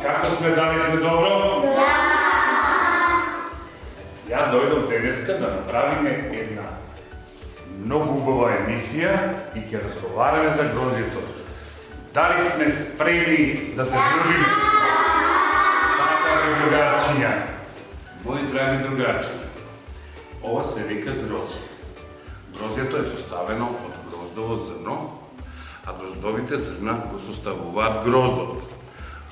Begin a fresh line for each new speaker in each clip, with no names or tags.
Kako sme, dali sme dobro? Da! Ja dojdem dneska da napravime една много хубава емисија и ќе разговараме за грозјето. Дали сме спремни да се дружиме? Така бе, другарчиња. Мои драги другарчиња, ова се вика грозје. Грозјето е составено од гроздово зрно, а гроздовите зрна го составуваат гроздот.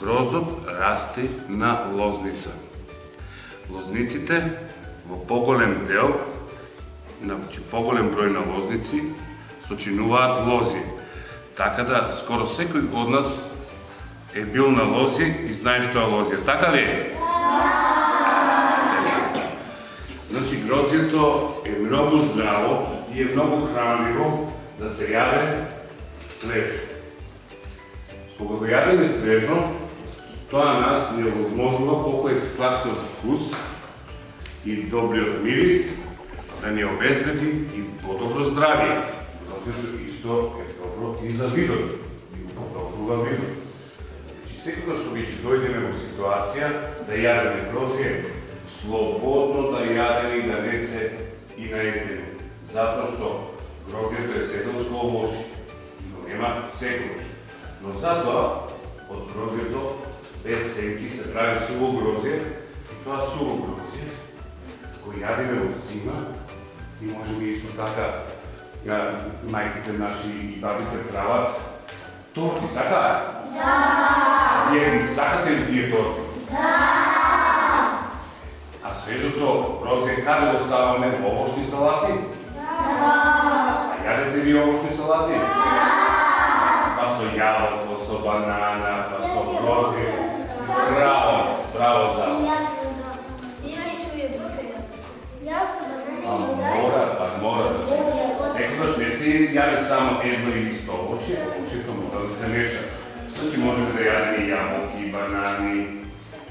Гроздот расте на лозница. Лозниците во поголем дел, значи поголем број на лозници, сочинуваат лози. Така да скоро секој од нас е бил на лози и знае што е лозија. Така ли е? Значи грозјето е многу здраво и е многу хранливо да се јаде свежо. Кога го јадеме свежо, тоа нас ни овозможува колку е сладкиот вкус и добриот мирис да ни обезбеди и подобро здравје. Грозјето исто е добро и за видот, и подобрува видот. Значи секогаш кога ќе дојдеме во ситуација да јадеме грозје, слободно да јадеме и да не се и наедеме. Затоа што грозјето е седелско овошје и го нема секогаш. Но затоа од грозјето без сенки се прави суво грозје и тоа суво грозје го јадеме во зима и можеме исто така мајките наши и бабите прават торти, така е? Да! Вие ги сакате ли тие торти? Да! А свежото грозје каде го ставаме? Во овошни салати? Да! А јадете ли овошни салати? Да! Па со јаболко, со банана, па со грозје. Браво, браво за.
Има и со јаболко. Јас сум
Мора да. Секогаш не се јаде само едно или исто овошје, овошјето мора да се меша. Значи можеме да јадеме и јаболки, банани.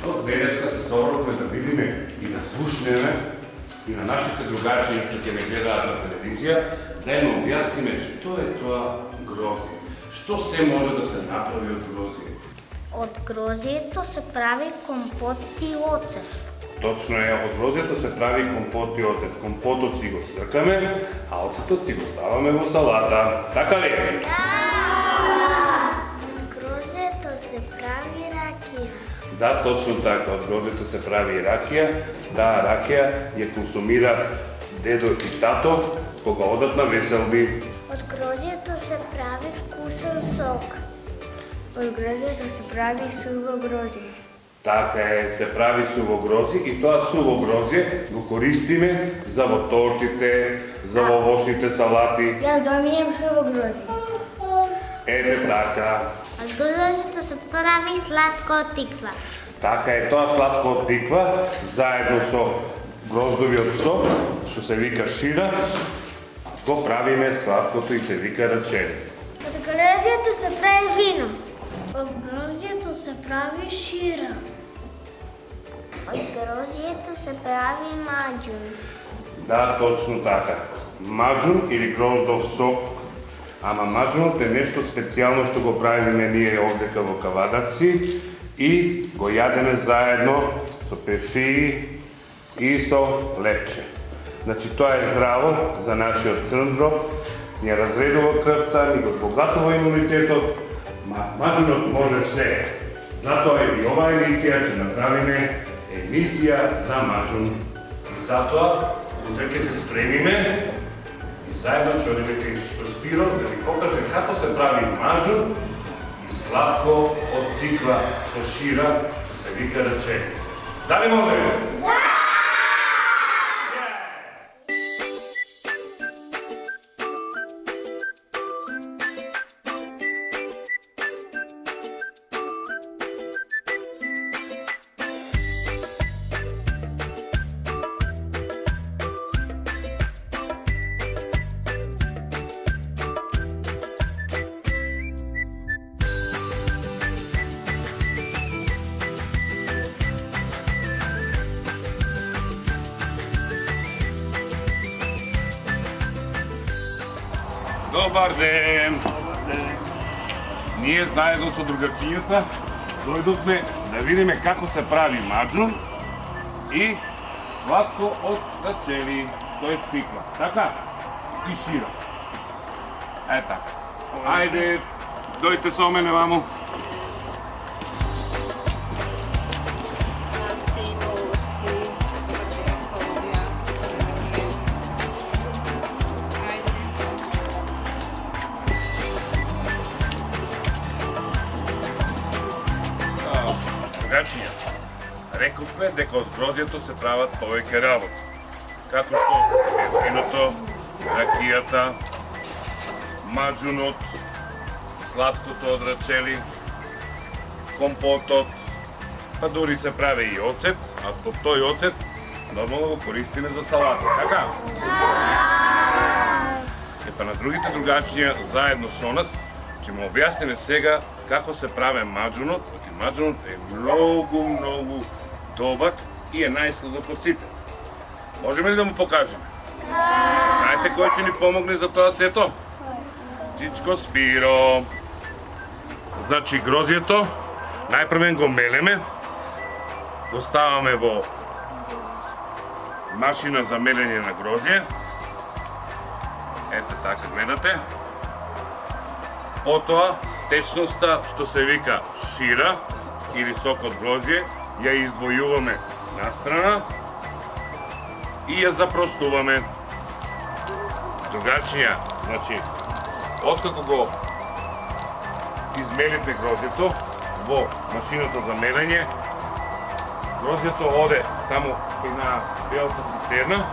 Но денеска се собравме да видиме и да слушнеме и на нашите другарчиња што ќе ме гледаат на телевизија, да им објасниме што е тоа грозје. Што се може да се направи од грозје?
Од грозјето се прави компот и оцет.
Точно е, од грозјето се прави компот и оцет. Компотот си го сркаме, а оцетот си го ставаме во салата. Така ли?
Да! Од грозјето се прави ракија.
Да, точно така. Од гроздето се прави и ракија. Да, ракија ја консумира дедо и тато кога одат на веселби.
От грозието се прави вкусен сок. От грозието се прави суво грозие.
Така е, се прави суво грозие и тоа суво грозие го користиме за во тортите, за во овошните салати.
Јас домијам суво грозие.
Ете така.
От грозието се прави сладко од тиква.
Така е, тоа сладко од тиква, заедно со гроздовиот сок, што се вика шира, го правиме сладкото и се вика рачени.
От грозието се прави вино. От грозието се прави шира. От грозието се прави маџун.
Да, точно така. Маџун или гроздов сок. Ама маџунот е нешто специјално што го правиме ние овдека во Кавадаци и го јадеме заедно со пешии и со лепче. Значи тоа е здраво за нашиот црн дроб, ни ја разредува крвта, ни го збогатува имунитетот, маџунот може се. Затоа и оваа емисија ќе направиме емисија за маџун. И затоа утре ќе се спремиме и заедно ќе одиме кај Чичко Спиро да ви покаже како се прави маџун и сладко од тиква со шира, што се вика рачени. Дали можеме? Да! Добар ден! Ние заедно со другарчињата дојдовме да видиме како се прави маџун и сладко од рачени, тој тиква. Така? И шира. Е така. Ајде, дојте со мене ваму. Другарчиња, рековме дека од грозието се прават повеќе работи. Како што виното, ракијата, маџунот, сладкото од рачели, компотот, па дури се прави и оцет, а под тој оцет нормално го користиме за салата, така? Па на другите другарчиња заедно со нас ќе му објасниме сега како се прави маџунот. Маџунот е многу добар и е најсладок од сите. Можеме ли да му покажеме? Знаете кој ќе ни помогне за тоа сето? Чичко Спиро. Значи грозието најпрвен го мелеме, го ставаме во машина за мелење на грозие. Ете така гледате. Потоа течноста што се вика шира или сок од грозие ја издвојуваме настрана и ја запростуваме. Другарчиња, значи, откако го измелите грозието во машината за мелење, грозието оде таму на белата цистерна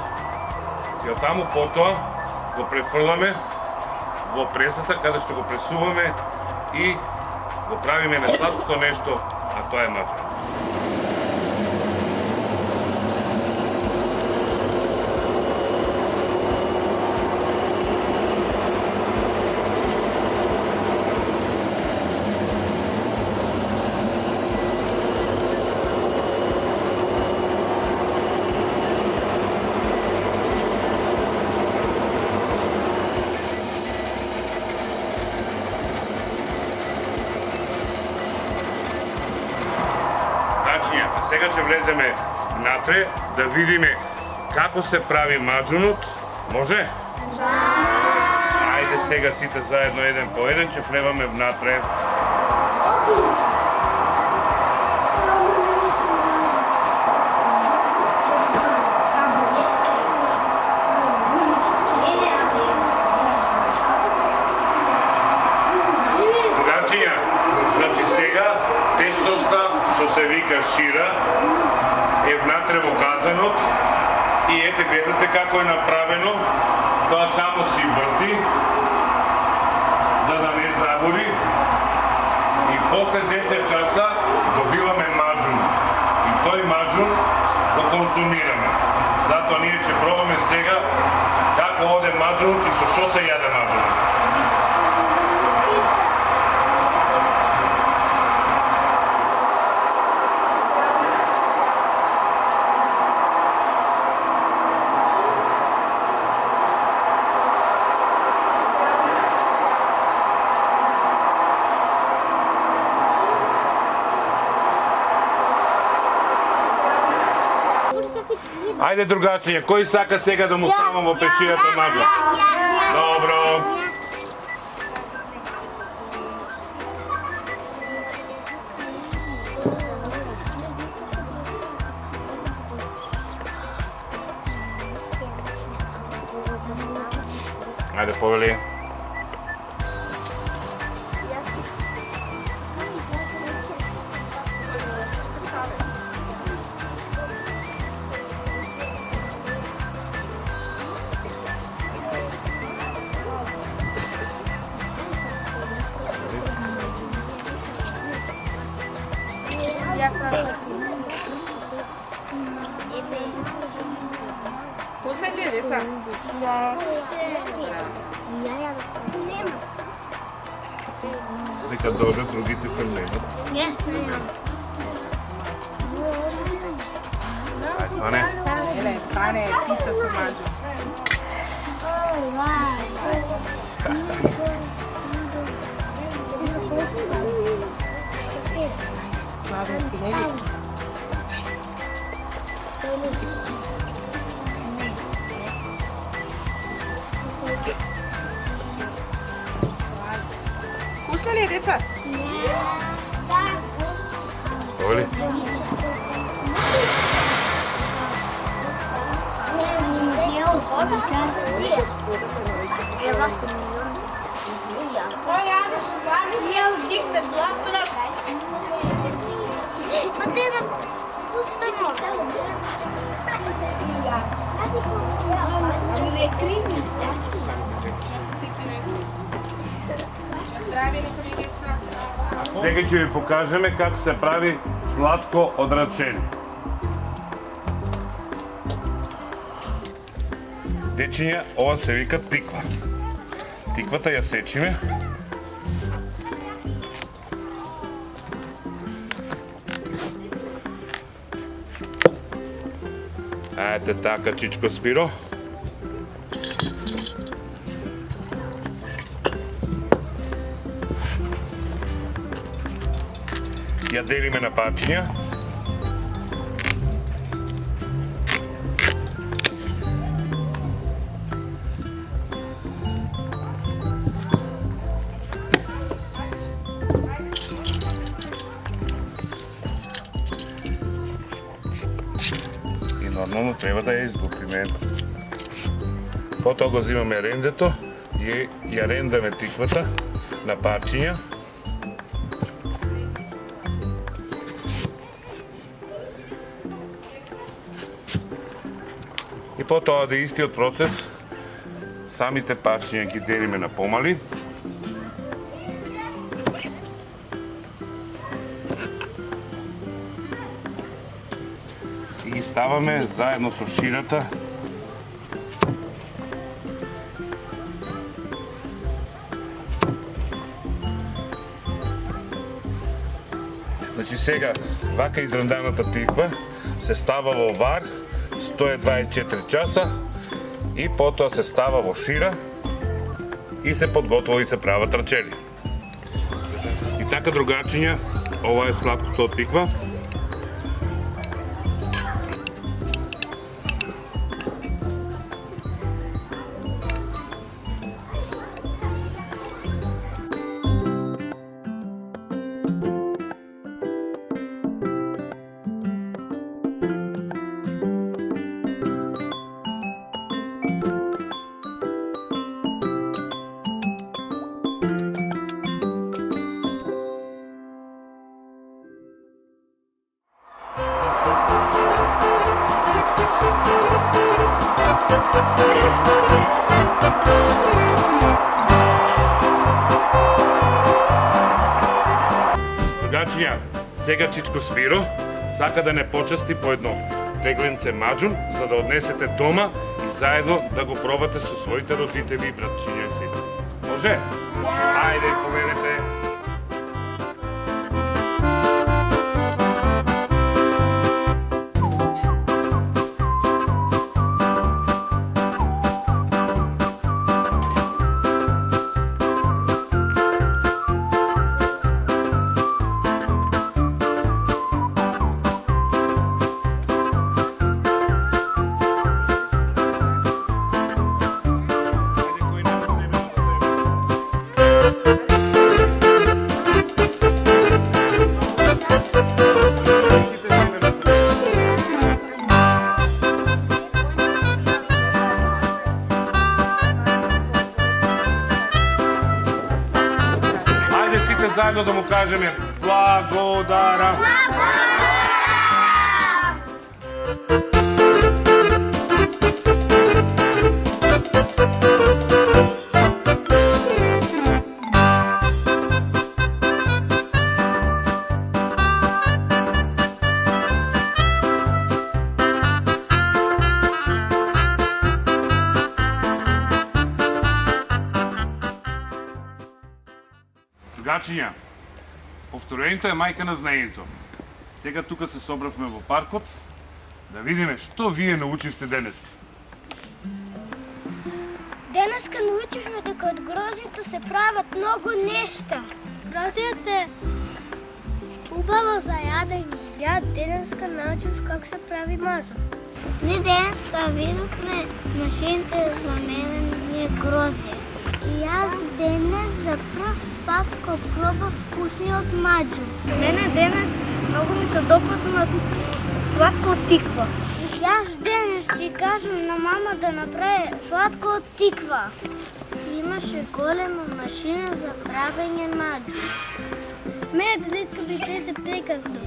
и од таму потоа го префрламе во пресата каде што го пресуваме и го правиме на сладкото нешто, а тоа е маџун. Сега ќе влеземе внатре да видиме како се прави маџунот. Може? Да! Ајде сега сите заедно еден по еден ќе влеваме внатре. што се вика шира, е внатре во казанот и ете гледате како е направено. Тоа само си врти за да не загори и после 10 часа добиваме маџун и тој маџун го консумираме. Затоа ние ќе пробаме сега како оде маџун и со што се јаде маџун. Ајде другачиња, кој сака сега да му ставам во пешијата маџун? Добро. Ајде повели.
Вкусен ли е, деца?
Дека дојдат другите што немат. Ајде, Ане.
Еле, Ане, пица со маџун. Маџун си не види. Вкусно ли е, деца?
Повели.
Здраве, нека ви, деца.
Сега ќе ви покажеме како се прави сладко од рачели. Дечиња, ова се вика тиква. Тиквата ја сечиме. Ете така, чичко Спиро. Ја делиме на парчиња. И нормално треба да ја издупиме. Потоа го земаме рендето и ја рендаме тиквата на парчиња. И потоа да истиот процес, самите парчиња ги делиме на помали. И ги ставаме заедно со ширата. Значи сега, вака изранданата тиква се става во вар 124 часа и потоа се става во шира и се подготвува и се прават рачели. И така, другачиња, ова е сладкото од тиква. Сега Чичко Спиро сака да не почасти по едно тегленце маджун, за да однесете дома и заедно да го пробате со своите родители, братчиња и сестри. Може? Ајде, поведете. Заедно да му кажеме благодарам. Другачиња, повторението е мајка на знаењето. Сега тука се собравме во паркот да видиме што вие научивте денеска.
Денеска научивме дека од грозјето се прават многу нешта. Грозјето е убаво за јадење. Ја денеска научив как се прави маджун. Ние денеска видовме машините за мелење грозје. И јас денес за прв пат го пробав вкусниот маджун. Мене денес многу ми се допадна сладко од тиква. Јас денес си кажам на мама да направи сладко од тиква. Имаше голема машина за правење маджун. Мене денеска би се приказно.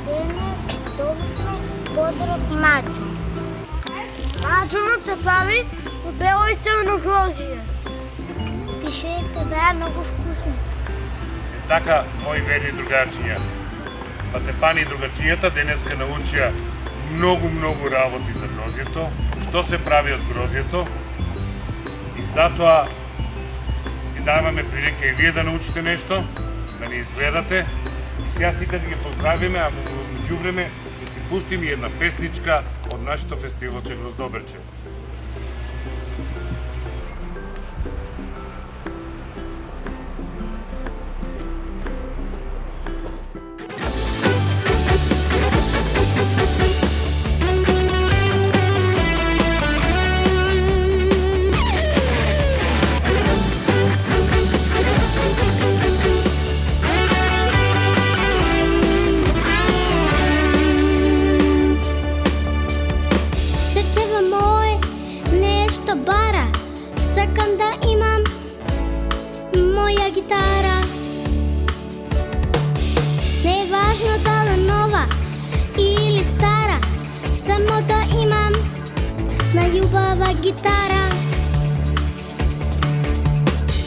Денес добивме подроб маджун. Маджунот се прави од бело и црно грозје. Пишеите беа многу вкусни.
Така, мои верни другачиња, Патепани и другачињата денеска научија многу работи за грозјето, што се прави од грозјето и затоа ви даваме прилика и вие да научите нешто, да ни изгледате и сега сите да ги поздравиме, а во меѓувреме да си пуштиме една песничка од нашето фестивалче Гроздоберче.
Гитара.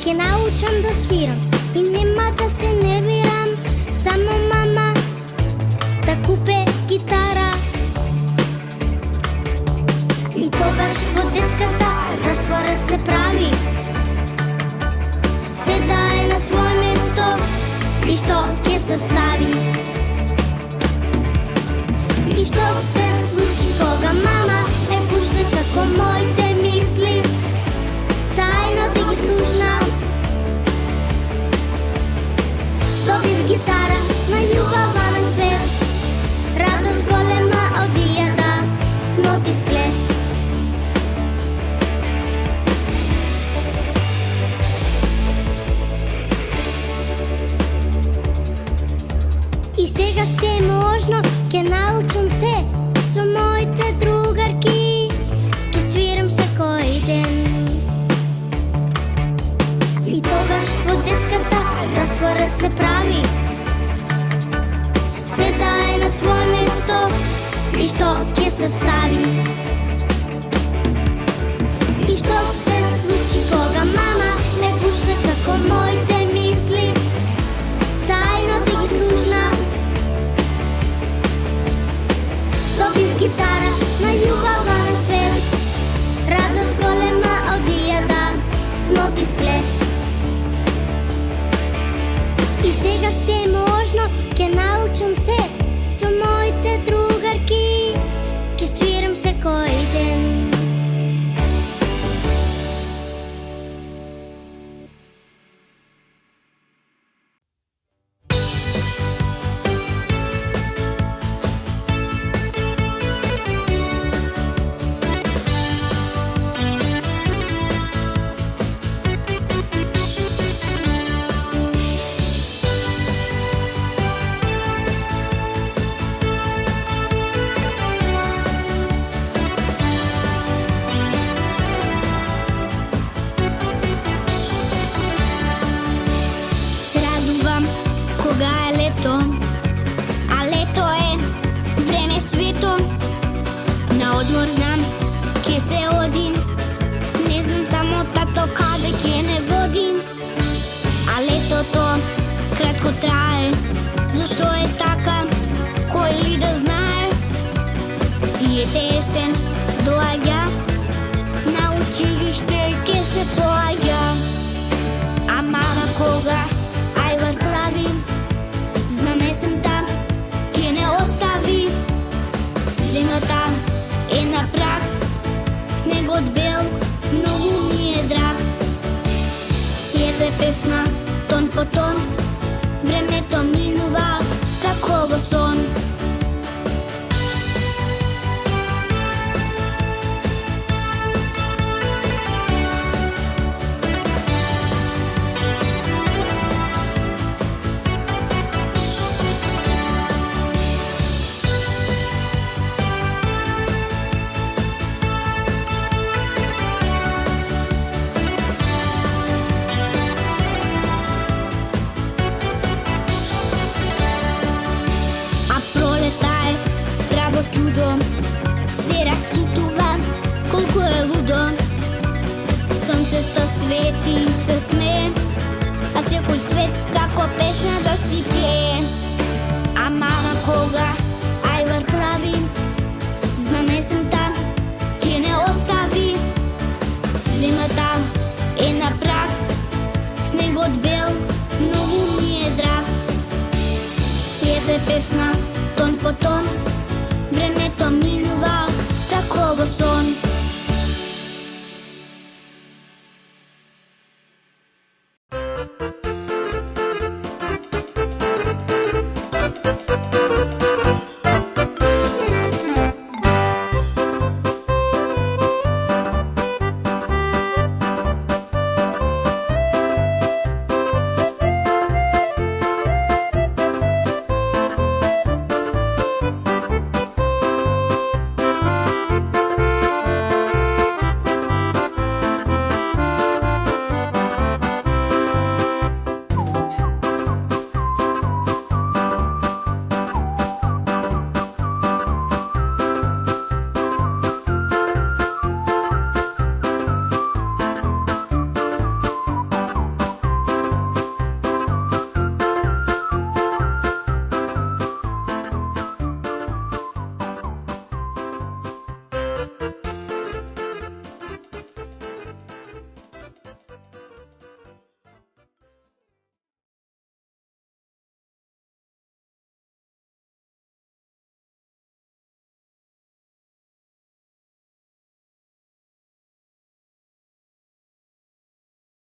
Ке научам да свирам и нема да се нервирам. Само мама да купе гитара. И тогаш во детската разтворот се прави. Се дае на свој место и што ќе се стави. И што се случи кога мама ме пушта како моите мисли тајно да ги слушнам. Добив гитара на љубава на свет, радост голема од илјада ноти сплет. Tato kada ќе не води, а летото кратко трае. Зашто е така, кој ли да знае? И есен доаѓа, на училиште ќе се поаѓа. Ама на кога ајвар прави, знам есента ќе не остави. Зимата е на праг, снегот бел, многу ми е драг. Ете песна, тон по тон, времето минува како во сон. Чудо се расцутува, колку е лудо. Сонцето свети и се смее, а секој свет како песна да си пее. Ама на кога ајвар прави, знам есента ќе не остави. Зимата е на праг, снегот бел, многу ми е драг. Ете песна, тон по тон,